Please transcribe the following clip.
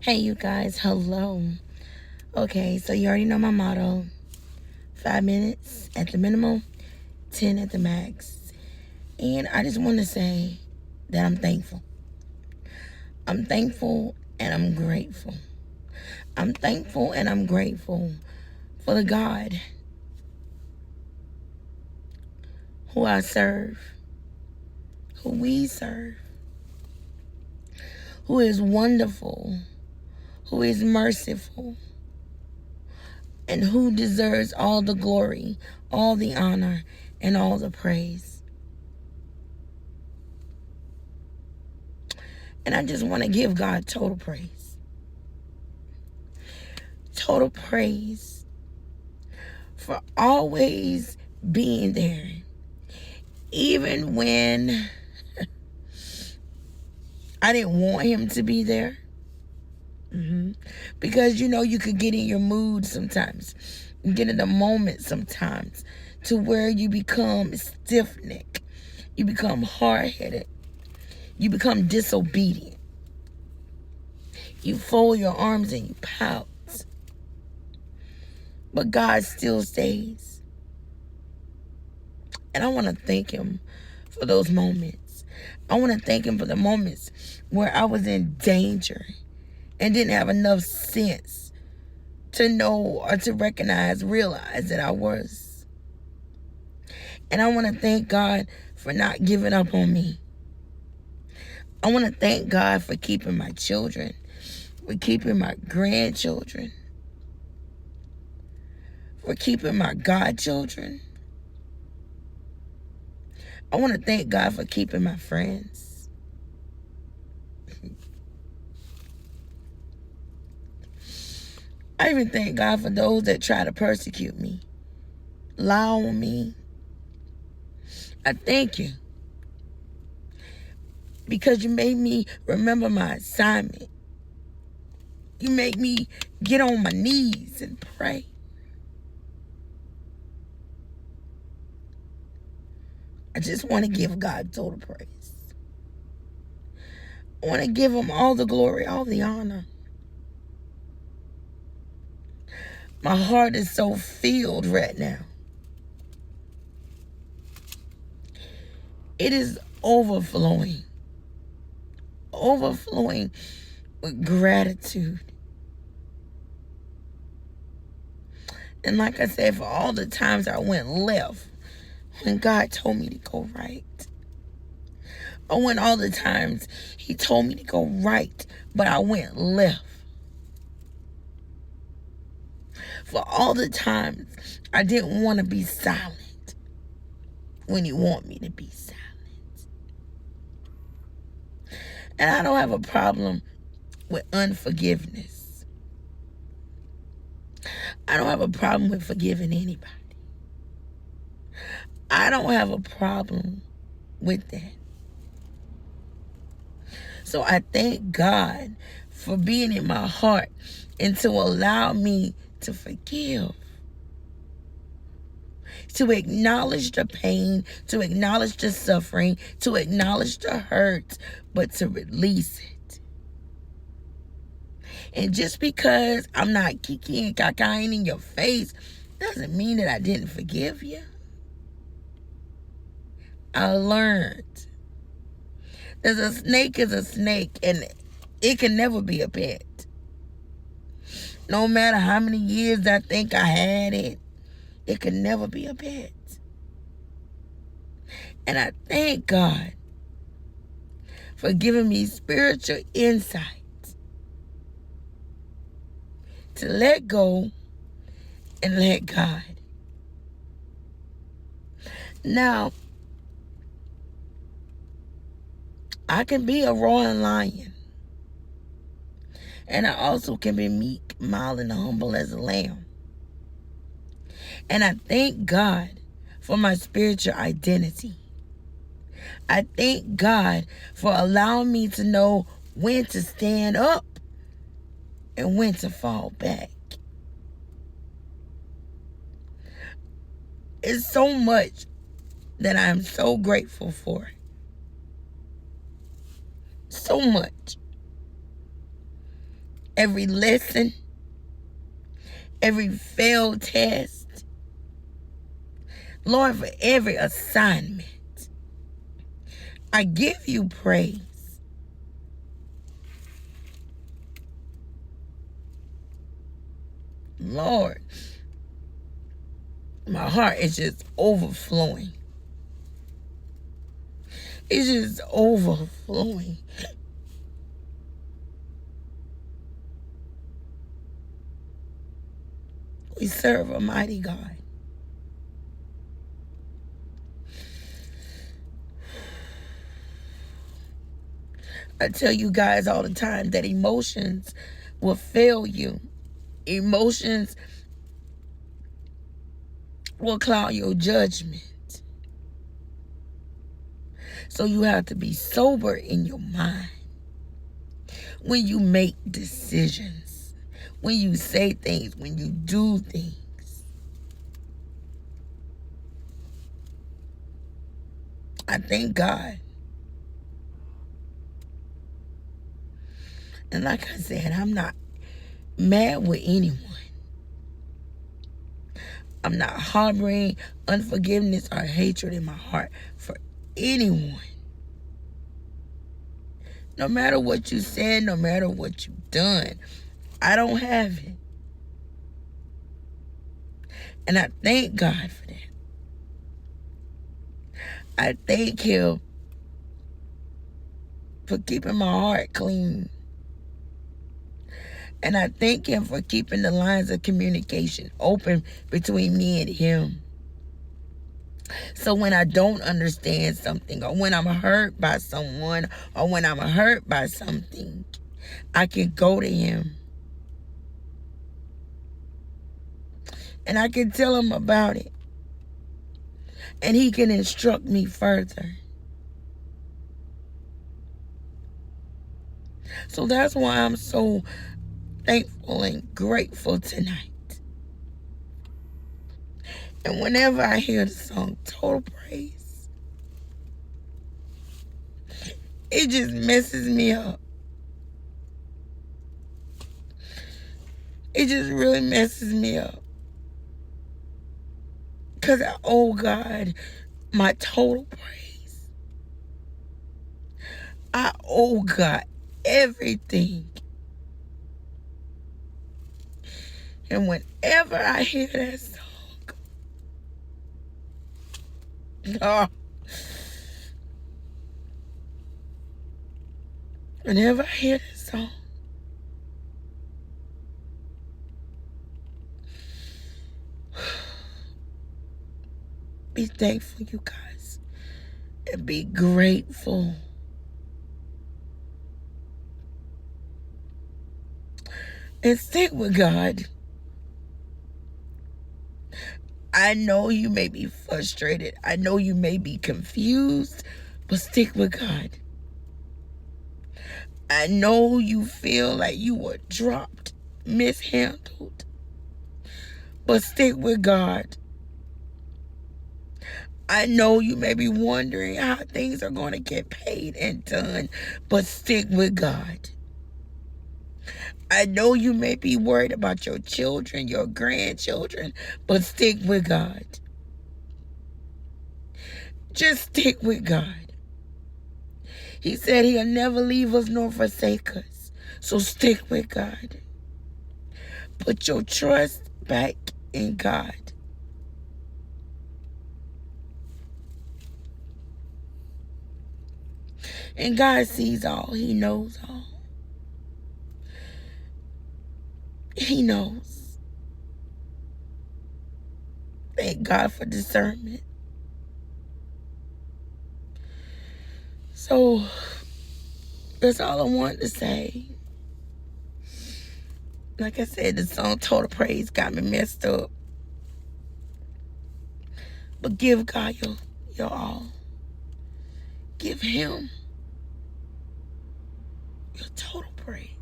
Hey, you guys, hello. Okay, so you already know my motto: 5 minutes at the minimum, 10 at the max. And I just want to say that I'm thankful. I'm thankful and I'm grateful. I'm thankful and I'm grateful for the God who I serve, who we serve, who is wonderful, who is merciful, and who deserves all the glory, all the honor, and all the praise. And I just want to give God total praise. Total praise for always being there. Even when I didn't want him to be there. Because, you could get in your mood sometimes. You get in the moment sometimes to where you become stiff-necked. You become hard-headed. You become disobedient. You fold your arms and you pout. But God still stays. And I want to thank him for those moments. I want to thank him for the moments where I was in danger and didn't have enough sense to know or to realize that I was. And I want to thank God for not giving up on me. I want to thank God for keeping my children, for keeping my grandchildren, for keeping my godchildren. I want to thank God for keeping my friends. I even thank God for those that try to persecute me, lie on me. I thank you because you made me remember my assignment. You made me get on my knees and pray. I just want to give God total praise. I want to give him all the glory, all the honor. My heart is so filled right now. It is overflowing with gratitude. And like I said, for all the times I went left when God told me to go right. I went all the times he told me to go right, but I went left. For all the times I didn't want to be silent when you want me to be silent. And I don't have a problem with unforgiveness. I don't have a problem with forgiving anybody. I don't have a problem with that. So I thank God for being in my heart and to allow me to forgive. To acknowledge the pain, to acknowledge the suffering, to acknowledge the hurt, but to release it. And just because I'm not kiki and kakaing in your face doesn't mean that I didn't forgive you. I learned that a snake is a snake and it can never be a pet. No matter how many years I think I had it, it could never be a pet. And I thank God for giving me spiritual insight to let go and let God. Now, I can be a roaring lion. And I also can be meek, mild, and humble as a lamb. And I thank God for my spiritual identity. I thank God for allowing me to know when to stand up and when to fall back. It's so much that I'm so grateful for. So much. every lesson, every failed test. Lord, for every assignment, I give you praise. Lord, my heart is just overflowing. It's just overflowing. We serve a mighty God. I tell you guys all the time that emotions will fail you. Emotions will cloud your judgment. So you have to be sober in your mind when you make decisions, when you say things, when you do things. I thank God. And like I said, I'm not mad with anyone. I'm not harboring unforgiveness or hatred in my heart for anyone. No matter what you said, no matter what you've done, I don't have it. And I thank God for that. I thank Him for keeping my heart clean. And I thank Him for keeping the lines of communication open between me and Him. So when I don't understand something, or when I'm hurt by someone, or when I'm hurt by something, I can go to Him. And I can tell Him about it. And He can instruct me further. So that's why I'm so thankful and grateful tonight. And whenever I hear the song Total Praise, it just messes me up. It just really messes me up. Because I owe God my total praise. I owe God everything. And whenever I hear that song, whenever I hear that song, be thankful, you guys, and be grateful. And stick with God. I know you may be frustrated. I know you may be confused, but stick with God. I know you feel like you were dropped, mishandled, but stick with God. I know you may be wondering how things are going to get paid and done, but stick with God. I know you may be worried about your children, your grandchildren, but stick with God. Just stick with God. He said He'll never leave us nor forsake us. So stick with God. Put your trust back in God. And God sees all. He knows all. He knows. Thank God for discernment. So, that's all I wanted to say. Like I said, the song Total Praise got me messed up. But give God your all. Give Him your total praise.